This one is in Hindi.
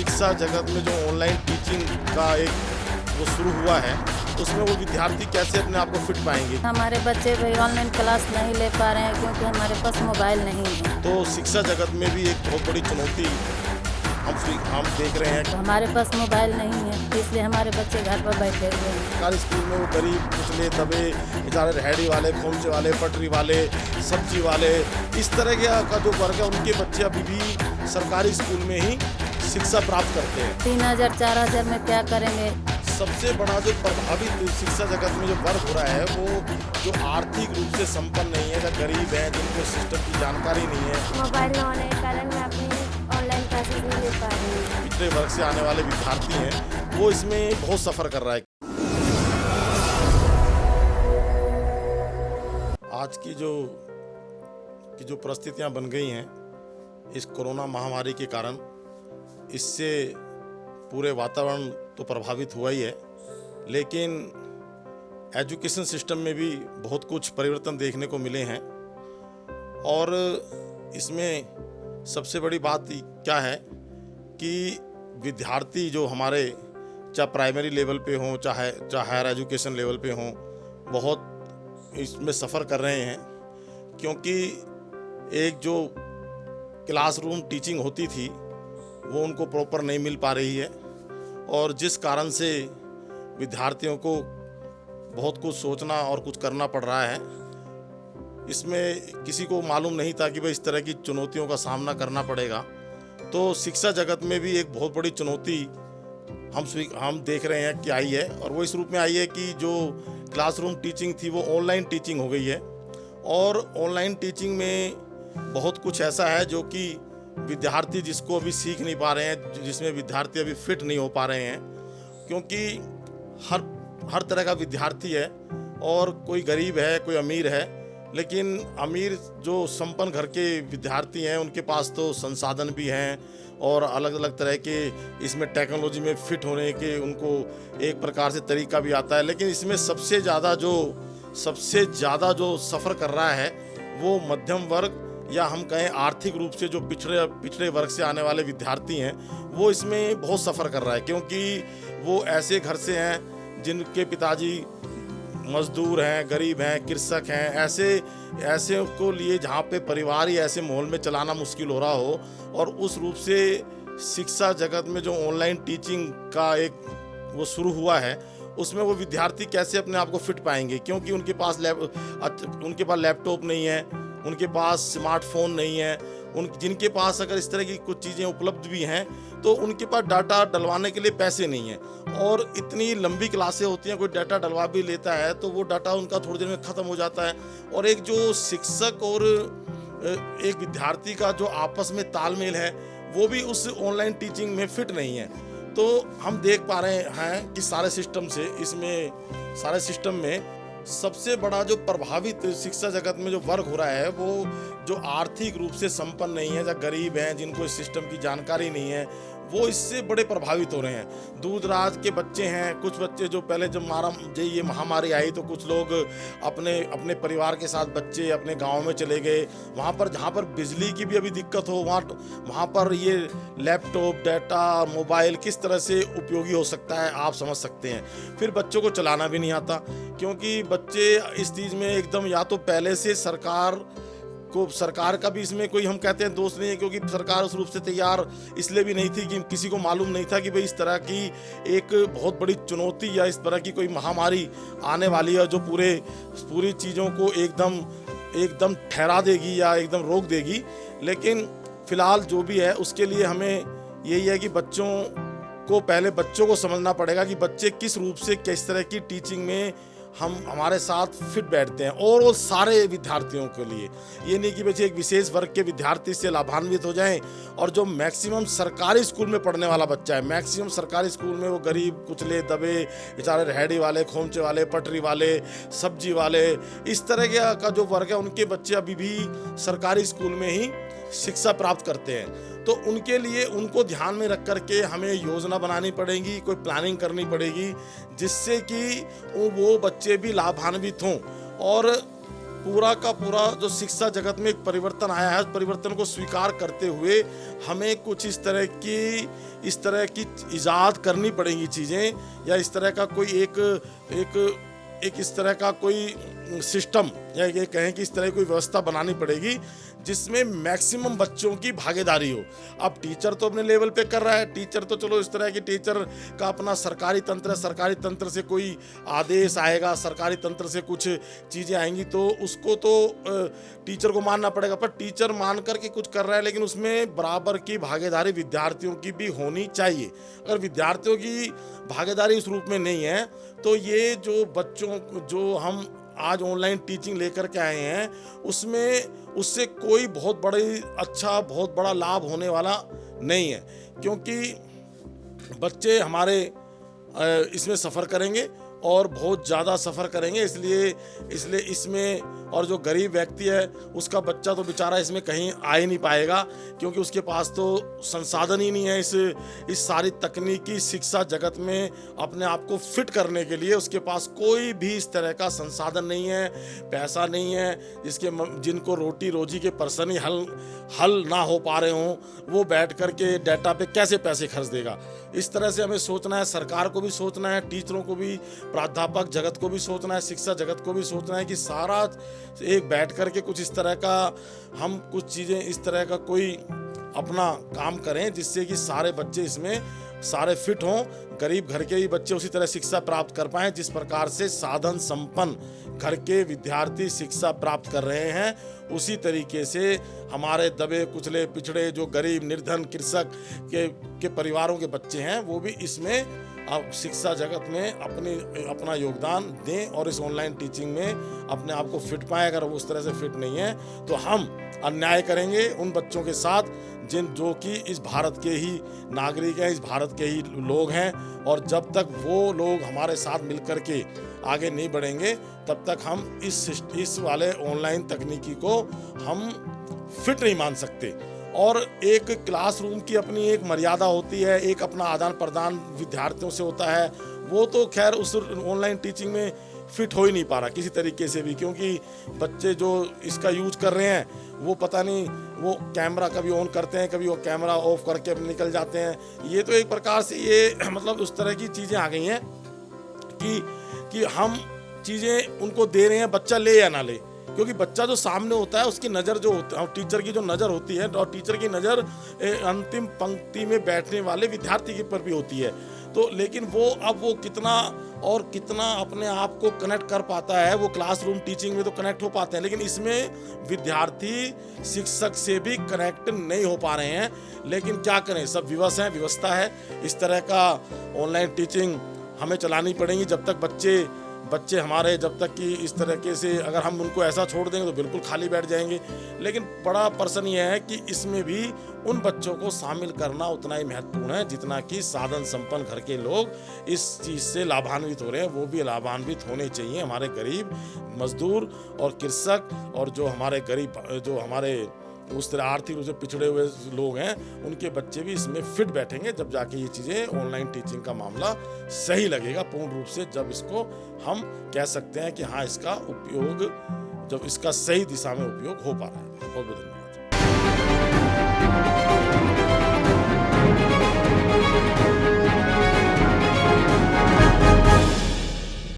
शिक्षा जगत में जो ऑनलाइन टीचिंग का एक वो शुरू हुआ है, उसमें वो विद्यार्थी कैसे अपने आप को फिट पाएंगे। हमारे बच्चे भाई ऑनलाइन क्लास नहीं ले पा रहे हैं क्योंकि हमारे पास मोबाइल नहीं है। तो शिक्षा जगत में भी एक बहुत बड़ी चुनौती हम देख रहे हैं। तो हमारे पास मोबाइल नहीं है, इसलिए हमारे बच्चे घर पर बैठे हुए हैं। सरकारी स्कूल में वो गरीब कुचले दबे बेचारे रेहड़ी वाले, खोमचे वाले, पटरी वाले, सब्जी वाले, इस तरह का जो वर्ग है उनके बच्चे अभी भी सरकारी स्कूल में ही शिक्षा प्राप्त करते हैं। 3000 4000 में क्या करेंगे। सबसे बड़ा जो प्रभावित शिक्षा जगत में जो वर्ग हो रहा है वो जो आर्थिक रूप से संपन्न नहीं है, जो गरीब है, जिनको सिस्टम की जानकारी नहीं है। मोबाइल न होने के कारण मैं अपनी ऑनलाइन क्लासेस नहीं ले पा रही हूँ। पिछड़े वर्ग से आने वाले विद्यार्थी हैं वो इसमें बहुत सफ़र कर रहा है। आज की जो परिस्थितियां बन गई हैं इस कोरोना महामारी के कारण, इससे पूरे वातावरण तो प्रभावित हुआ ही है, लेकिन एजुकेशन सिस्टम में भी बहुत कुछ परिवर्तन देखने को मिले हैं। और इसमें सबसे बड़ी बात क्या है कि विद्यार्थी जो हमारे चाहे प्राइमरी लेवल पे हों चाहे हायर एजुकेशन लेवल पे हों, बहुत इसमें सफ़र कर रहे हैं, क्योंकि एक जो क्लासरूम टीचिंग होती थी वो उनको प्रॉपर नहीं मिल पा रही है, और जिस कारण से विद्यार्थियों को बहुत कुछ सोचना और कुछ करना पड़ रहा है। इसमें किसी को मालूम नहीं था कि भाई इस तरह की चुनौतियों का सामना करना पड़ेगा। तो शिक्षा जगत में भी एक बहुत बड़ी चुनौती हम देख रहे हैं कि आई है, और वो इस रूप में आई है कि जो क्लासरूम टीचिंग थी वो ऑनलाइन टीचिंग हो गई है। और ऑनलाइन टीचिंग में बहुत कुछ ऐसा है जो कि विद्यार्थी जिसको अभी सीख नहीं पा रहे हैं, जिसमें विद्यार्थी अभी फिट नहीं हो पा रहे हैं, क्योंकि हर तरह का विद्यार्थी है, और कोई गरीब है, कोई अमीर है। लेकिन अमीर जो संपन्न घर के विद्यार्थी हैं उनके पास तो संसाधन भी हैं और अलग अलग तरह के इसमें टेक्नोलॉजी में फिट होने के उनको एक प्रकार से तरीका भी आता है। लेकिन इसमें सबसे ज़्यादा जो सफ़र कर रहा है वो मध्यम वर्ग, या हम कहें आर्थिक रूप से जो पिछड़े वर्ग से आने वाले विद्यार्थी हैं, वो इसमें बहुत सफ़र कर रहा है, क्योंकि वो ऐसे घर से हैं जिनके पिताजी मजदूर हैं, गरीब हैं, कृषक हैं, ऐसे को लिए जहाँ पे परिवार ही ऐसे माहौल में चलाना मुश्किल हो रहा हो। और उस रूप से शिक्षा जगत में जो ऑनलाइन टीचिंग का एक वो शुरू हुआ है, उसमें वो विद्यार्थी कैसे अपने आप को फिट पाएंगे, क्योंकि उनके पास लैपटॉप नहीं है, उनके पास स्मार्टफोन नहीं है, जिनके पास अगर इस तरह की कुछ चीज़ें उपलब्ध भी हैं तो उनके पास डाटा डलवाने के लिए पैसे नहीं हैं। और इतनी लंबी क्लासें होती हैं, कोई डाटा डलवा भी लेता है तो वो डाटा उनका थोड़ी देर में ख़त्म हो जाता है। और एक जो शिक्षक और एक विद्यार्थी का जो आपस में तालमेल है वो भी उस ऑनलाइन टीचिंग में फिट नहीं है। तो हम देख पा रहे हैं कि सारे सिस्टम में सबसे बड़ा जो प्रभावित शिक्षा जगत में जो वर्ग हो रहा है वो जो आर्थिक रूप से संपन्न नहीं है, जो गरीब हैं, जिनको इस सिस्टम की जानकारी नहीं है, वो इससे बड़े प्रभावित हो रहे हैं। दूर दराज के बच्चे हैं, कुछ बच्चे जो पहले जब ये महामारी आई तो कुछ लोग अपने परिवार के साथ बच्चे अपने गांव में चले गए, वहाँ पर जहाँ पर बिजली की भी अभी दिक्कत हो वहाँ पर ये लैपटॉप, डाटा, मोबाइल किस तरह से उपयोगी हो सकता है आप समझ सकते हैं। फिर बच्चों को चलाना भी नहीं आता, क्योंकि बच्चे इस चीज़ में एकदम, या तो पहले से सरकार का भी इसमें कोई हम कहते हैं दोष नहीं है, क्योंकि सरकार उस रूप से तैयार इसलिए भी नहीं थी कि किसी को मालूम नहीं था कि भाई इस तरह की एक बहुत बड़ी चुनौती या इस तरह की कोई महामारी आने वाली है जो पूरी चीज़ों को एकदम ठहरा देगी या एकदम रोक देगी। लेकिन फिलहाल जो भी है उसके लिए हमें यही है कि पहले बच्चों को समझना पड़ेगा कि बच्चे किस रूप से किस तरह की टीचिंग में हमारे साथ फिट बैठते हैं, और वो सारे विद्यार्थियों के लिए। ये नहीं कि बच्चे एक विशेष वर्ग के विद्यार्थी से लाभान्वित हो जाएं, और जो मैक्सिमम सरकारी स्कूल में पढ़ने वाला बच्चा है, मैक्सिमम सरकारी स्कूल में वो गरीब कुचले दबे बेचारे रेहड़ी वाले, खोमचे वाले, पटरी वाले, सब्जी वाले, इस तरह का जो वर्ग है उनके बच्चे अभी भी सरकारी स्कूल में ही शिक्षा प्राप्त करते हैं। तो उनके लिए उनको ध्यान में रख करके हमें योजना बनानी पड़ेगी, कोई प्लानिंग करनी पड़ेगी, जिससे कि वो बच्चे भी लाभान्वित हों। और पूरा का पूरा जो शिक्षा जगत में एक परिवर्तन आया है, उस परिवर्तन को स्वीकार करते हुए हमें कुछ इस तरह की इजाद करनी पड़ेंगी चीज़ें, या इस तरह का कोई एक इस तरह का कोई सिस्टम, या ये कहें कि इस तरह की कोई व्यवस्था बनानी पड़ेगी जिसमें मैक्सिमम बच्चों की भागीदारी हो। अब टीचर तो अपने लेवल पे कर रहा है, टीचर तो चलो इस तरह की टीचर का अपना सरकारी तंत्र है, सरकारी तंत्र से कोई आदेश आएगा, सरकारी तंत्र से कुछ चीज़ें आएंगी तो उसको तो टीचर को मानना पड़ेगा, पर टीचर मान करके कुछ कर रहा है, लेकिन उसमें बराबर की भागीदारी विद्यार्थियों की भी होनी चाहिए। अगर विद्यार्थियों की भागीदारी इस रूप में नहीं है तो ये जो बच्चों जो हम आज ऑनलाइन टीचिंग लेकर के आए हैं उससे कोई बहुत बड़ा लाभ होने वाला नहीं है, क्योंकि बच्चे हमारे इसमें सफ़र करेंगे और बहुत ज़्यादा सफ़र करेंगे। इसलिए इसमें, और जो गरीब व्यक्ति है उसका बच्चा तो बेचारा इसमें कहीं आ ही नहीं पाएगा, क्योंकि उसके पास तो संसाधन ही नहीं है इस सारी तकनीकी शिक्षा जगत में अपने आप को फिट करने के लिए। उसके पास कोई भी इस तरह का संसाधन नहीं है, पैसा नहीं है, जिनको रोटी रोजी के पर्सन ही हल ना हो पा रहे हों, वो बैठ कर के डाटा पे कैसे पैसे खर्च देगा। इस तरह से हमें सोचना है, सरकार को भी सोचना है, टीचरों को भी, प्राध्यापक जगत को भी सोचना है, शिक्षा जगत को भी सोचना है कि सारा एक बैठ कर के कुछ इस तरह का हम कुछ चीज़ें इस तरह का कोई अपना काम करें जिससे कि सारे बच्चे इसमें सारे फिट हों, गरीब घर के ही बच्चे उसी तरह शिक्षा प्राप्त कर पाएं जिस प्रकार से साधन संपन्न घर के विद्यार्थी शिक्षा प्राप्त कर रहे हैं। उसी तरीके से हमारे दबे कुचले पिछड़े जो गरीब निर्धन कृषक के परिवारों के बच्चे हैं वो भी इसमें अब शिक्षा जगत में अपना योगदान दें और इस ऑनलाइन टीचिंग में अपने आप को फिट पाएं। अगर वो उस तरह से फिट नहीं है तो हम अन्याय करेंगे उन बच्चों के साथ जो कि इस भारत के ही नागरिक हैं, इस भारत के ही लोग हैं, और जब तक वो लोग हमारे साथ मिलकर के आगे नहीं बढ़ेंगे तब तक हम इस वाले ऑनलाइन तकनीकी को हम फिट नहीं मान सकते। और एक क्लासरूम की अपनी एक मर्यादा होती है, एक अपना आदान प्रदान विद्यार्थियों से होता है, वो तो खैर उस ऑनलाइन टीचिंग में फिट हो ही नहीं पा रहा किसी तरीके से भी, क्योंकि बच्चे जो इसका यूज कर रहे हैं वो पता नहीं वो कैमरा कभी ऑन करते हैं, कभी वो कैमरा ऑफ करके निकल जाते हैं। ये तो एक प्रकार से ये मतलब उस तरह की चीज़ें आ गई हैं कि हम चीज़ें उनको दे रहे हैं, बच्चा ले या ना ले, क्योंकि बच्चा जो सामने होता है उसकी नज़र जो होती है, टीचर की जो नज़र होती है, और टीचर की नज़र अंतिम पंक्ति में बैठने वाले विद्यार्थी के पर भी होती है। तो लेकिन वो कितना अपने आप को कनेक्ट कर पाता है, वो क्लासरूम टीचिंग में तो कनेक्ट हो पाते हैं, लेकिन इसमें विद्यार्थी शिक्षक से भी कनेक्ट नहीं हो पा रहे हैं। लेकिन क्या करें, सब विवश हैं, व्यवस्था है। इस तरह का ऑनलाइन टीचिंग हमें चलानी पड़ेगी जब तक बच्चे हमारे, जब तक कि इस तरीके से अगर हम उनको ऐसा छोड़ देंगे तो बिल्कुल खाली बैठ जाएंगे। लेकिन बड़ा प्रश्न ये है कि इसमें भी उन बच्चों को शामिल करना उतना ही महत्वपूर्ण है जितना कि साधन संपन्न घर के लोग इस चीज़ से लाभान्वित हो रहे हैं, वो भी लाभान्वित होने चाहिए। हमारे गरीब मजदूर और कृषक और जो हमारे गरीब, जो हमारे उस तरह आर्थिक रूप से पिछड़े हुए लोग हैं, उनके बच्चे भी इसमें फिट बैठेंगे जब जाके ये चीज़ें ऑनलाइन टीचिंग का मामला सही लगेगा पूर्ण रूप से, जब इसको हम कह सकते हैं कि हाँ इसका उपयोग, जब इसका सही दिशा में उपयोग हो पा रहा है। बहुत बहुत धन्यवाद।